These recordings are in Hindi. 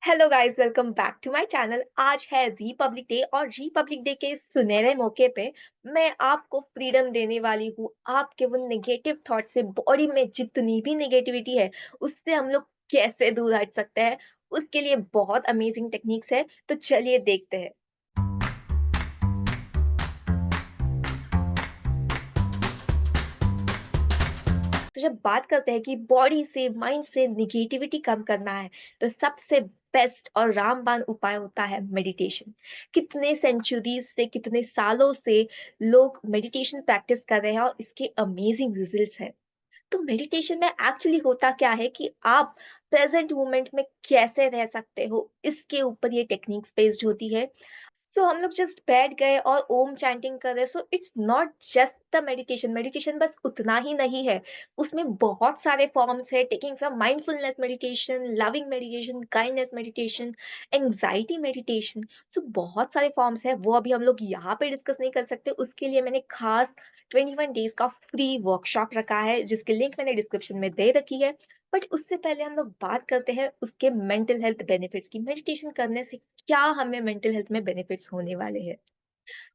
Hello guys, welcome back to my channel. आज है रिपब्लिक डे और रिपब्लिक डे के इस सुनहरे मौके पे मैं आपको फ्रीडम देने वाली हूँ। आपके वो नेगेटिव थॉट से, बॉडी में जितनी भी नेगेटिविटी है उससे हम लोग कैसे दूर हट सकते हैं, उसके लिए बहुत अमेजिंग टेक्निक्स है। तो चलिए देखते हैं। तो जब बात करते हैं कि बॉडी से, माइंड से नेगेटिविटी कम करना है, तो सबसे बेस्ट और रामबाण उपाय होता है मेडिटेशन। कितने सेंचुरीज से, कितने सालों से लोग मेडिटेशन प्रैक्टिस कर रहे हैं और इसके अमेजिंग रिजल्ट्स हैं। तो मेडिटेशन में एक्चुअली होता क्या है कि आप प्रेजेंट मोमेंट में कैसे रह सकते हो, इसके ऊपर ये टेक्निक्स बेस्ड होती है। सो हम लोग जस्ट बैठ गए और ओम चैंटिंग कर रहे, so it's not just the meditation. Meditation बस उतना ही नहीं है, उसमें बहुत सारे फॉर्म्स है। Taking from mindfulness meditation, loving meditation, kindness meditation, anxiety meditation. So बहुत सारे फॉर्म्स है, वो अभी हम लोग यहाँ पे डिस्कस नहीं कर सकते। उसके लिए मैंने खास 21 डेज का फ्री वर्कशॉप रखा है, जिसकी लिंक मैंने डिस्क्रिप्शन में दे रखी है। बट उससे पहले हम लोग बात करते हैं उसके मेंटल हेल्थ बेनिफिट्स की। मेडिटेशन करने से क्या हमें मेंटल हेल्थ में बेनिफिट्स होने वाले हैं।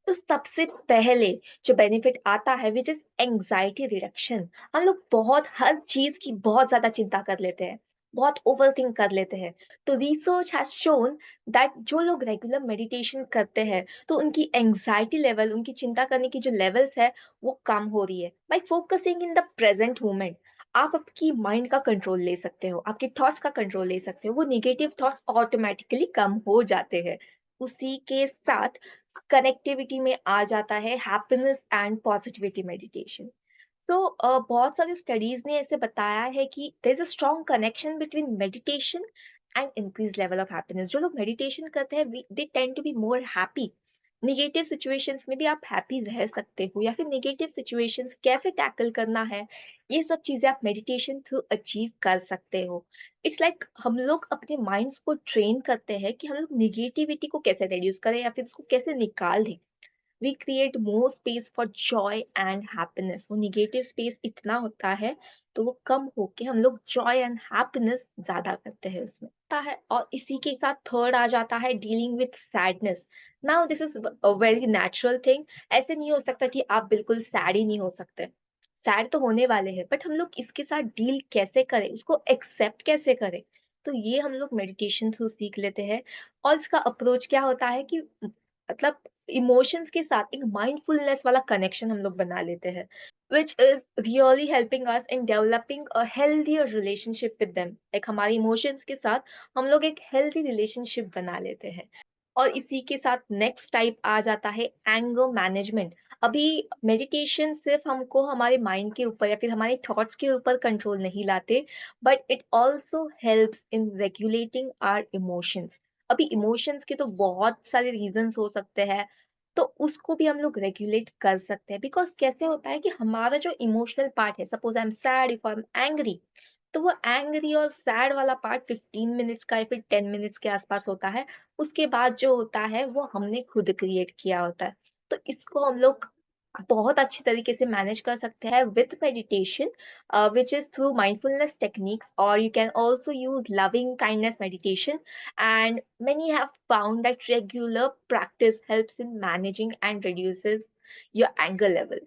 तो सबसे पहले जो बेनिफिट आता है विच इज एंजाइटी रिडक्शन। हम लोग बहुत हर चीज की बहुत ज्यादा चिंता कर लेते हैं, बहुत ओवरथिंक कर लेते हैं। तो रिसर्च हैज शोन दैट जो लोग रेगुलर मेडिटेशन करते हैं तो उनकी एंजाइटी लेवल, उनकी चिंता करने की जो लेवल्स है वो कम हो रही है। Bye focusing in the present moment आप आपकी माइंड का कंट्रोल ले सकते हो, आपके थॉट्स का कंट्रोल ले सकते हो। वो नेगेटिव थॉट्स ऑटोमेटिकली कम हो जाते हैं। उसी के साथ कनेक्टिविटी में आ जाता है happiness and positivity meditation. So बहुत सारी स्टडीज ने ऐसे बताया है कि there is a strong connection between meditation and increase level of happiness. जो लोग मेडिटेशन करते हैं they tend to be more happy. Negative situations में भी आप हैप्पी रह सकते हो, या फिर नेगेटिव सिचुएशंस कैसे टैकल करना है, ये सब चीजें आप मेडिटेशन थ्रू अचीव कर सकते हो। इट्स लाइक हम लोग अपने माइंड्स को ट्रेन करते हैं कि हम लोग निगेटिविटी को कैसे रिड्यूस करें या फिर उसको कैसे निकाल दें। We create more space for joy and happiness. वो निगेटिव स्पेस इतना होता है तो वो कम होके हम लोग जॉय एंड हैप्पीनेस ज्यादा करते हैं उसमें होता है। और इसी के साथ थर्ड आ जाता है dealing with sadness. Now this is a very natural thing. ऐसे नहीं हो सकता कि आप बिल्कुल सैड ही नहीं हो सकते। सैड तो होने वाले हैं, बट हम लोग इसके साथ डील कैसे करें, उसको एक्सेप्ट कैसे करें, तो ये हम लोग मेडिटेशन थ्रू सीख लेते हैं। और इसका अप्रोच क्या होता है कि मतलब इमोशंस के साथ एक माइंडफुलनेस वाला कनेक्शन हम लोग बना लेते हैं, which is really helping us in developing a healthier relationship with them। like हमारे इमोशंस के साथ हम लोग एक हेल्दी रिलेशनशिप बना लेते हैं। और इसी के साथ नेक्स्ट टाइप आ जाता है एंगर मैनेजमेंट। अभी मेडिटेशन सिर्फ हमको हमारे माइंड के ऊपर या फिर हमारे थॉट्स के ऊपर कंट्रोल नहीं लाते, but it also helps in regulating our emotions. अभी इमोशंस के तो बहुत सारे रीजंस हो सकते हैं, तो उसको भी हम लोग रेगुलेट कर सकते हैं। बिकॉज कैसे होता है कि हमारा जो इमोशनल पार्ट है, suppose I am sad, if I am angry, तो वो एंग्री और सैड वाला पार्ट 15 मिनट्स का या फिर 10 मिनट्स के आसपास होता है। उसके बाद जो होता है वो हमने खुद क्रिएट किया होता है। तो इसको हम लोग बहुत अच्छी तरीके से मैनेज कर सकते हैं with meditation, which is through mindfulness techniques, or you can also use loving kindness meditation. And many have found that regular practice helps in managing and reduces your anger level।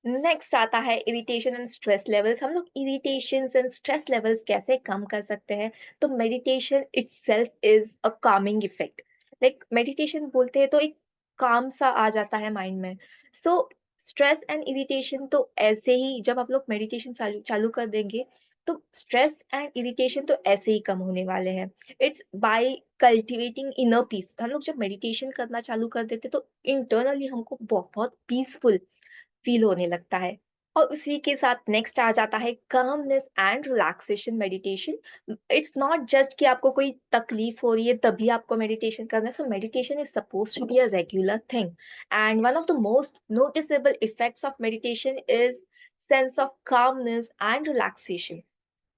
Next आता है इरिटेशन एंड स्ट्रेस लेवल्स। हम लोग इरिटेशंस एंड स्ट्रेस लेवल्स कैसे कम कर सकते हैं। तो meditation itself is a Kameng effect. Like meditation बोलते हैं तो एक काम सा आ जाता है माइंड में। सो स्ट्रेस एंड इरिटेशन तो ऐसे ही, जब आप लोग मेडिटेशन चालू चालू कर देंगे तो स्ट्रेस एंड इरिटेशन तो ऐसे ही कम होने वाले हैं। It's by cultivating inner peace. हम लोग जब मेडिटेशन करना चालू कर देते तो इंटरनली हमको बहुत पीसफुल फील होने लगता है। और उसी के साथ नेक्स्ट आ जाता है calmness and relaxation meditation. It's not just कि आपको कोई तकलीफ हो रही है तभी आपको मेडिटेशन करना है। So meditation is suppose to be a regular thing, and one of the most noticeable effects of meditation is sense of calmness and relaxation.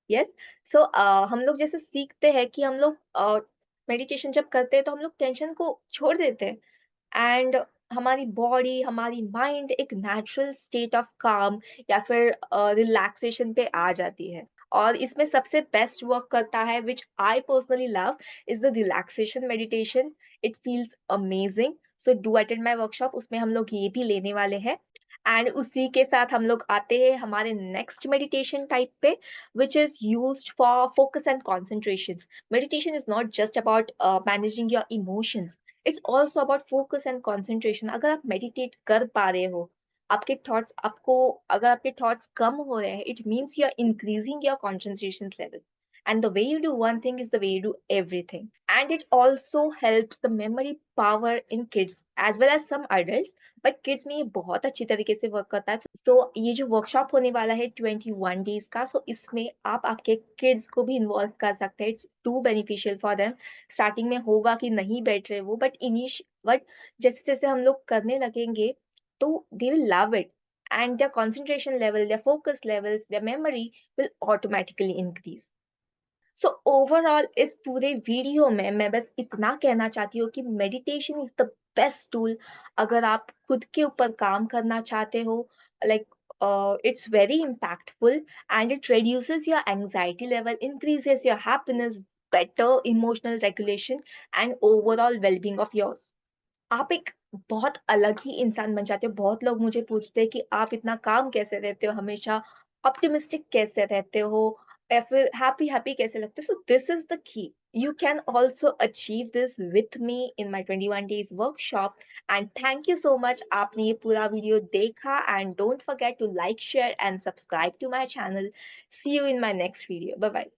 Yes. So हम लोग जैसे सीखते हैं कि हम लोग मेडिटेशन जब करते हैं तो हम लोग टेंशन को छोड़ देते हैं, एंड हमारी बॉडी, हमारी माइंड एक नेचुरल स्टेट ऑफ काम या फिर रिलैक्सेशन पे आ जाती है। और इसमें सबसे बेस्ट वर्क करता है which I personally love is the relaxation meditation. It feels amazing. So do attend my workshop, उसमें हम लोग ये भी लेने वाले हैं। एंड उसी के साथ हम लोग आते हैं हमारे नेक्स्ट मेडिटेशन टाइप पे, which is used for focus and concentration. Meditation is not just about managing your emotions. It's also about focus and concentration. अगर आप meditate कर पा रहे हो, आपके थॉट्स आपको अगर आपके थॉट्स कम हो रहे हैं, it means you are increasing your concentration level. And the way you do one thing is the way you do everything. And it also helps the memory power in kids as well as some adults. But kids में ये बहुत अच्छी तरीके से वर्क करता है। सो ये जो वर्कशॉप होने वाला है 21 डेज का, सो इसमें आप आपके किड्स को भी इन्वॉल्व कर सकते हैं। It's too beneficial for them. Starting में होगा कि नहीं बैठ रहे वो, बट जैसे जैसे हम लोग करने लगेंगे तो they will love it, and their concentration level, their focus levels, their memory will automatically increase. So overall इस पूरे वीडियो में मैं बस इतना कहना चाहती हूँ कि meditation is the best tool अगर आप खुद के ऊपर काम करना चाहते हो। Like it's very impactful, and it reduces your anxiety level, increases your happiness, better emotional regulation, and overall well-being of yours. आप एक बहुत अलग ही इंसान बन जाते हो। बहुत लोग मुझे पूछते हैं कि आप इतना काम कैसे रहते हो? हमेशा ऑप्टिमिस्टिक कैसे रहते हो? या फिर हैप्पी-हैप्पी कैसे लगते हो? So this is the key. You can also achieve this with me in my 21 days workshop. And thank you so much आपने ये पूरा वीडियो देखा, and don't forget to like, share and subscribe to my channel. See you in my next video. Bye-bye.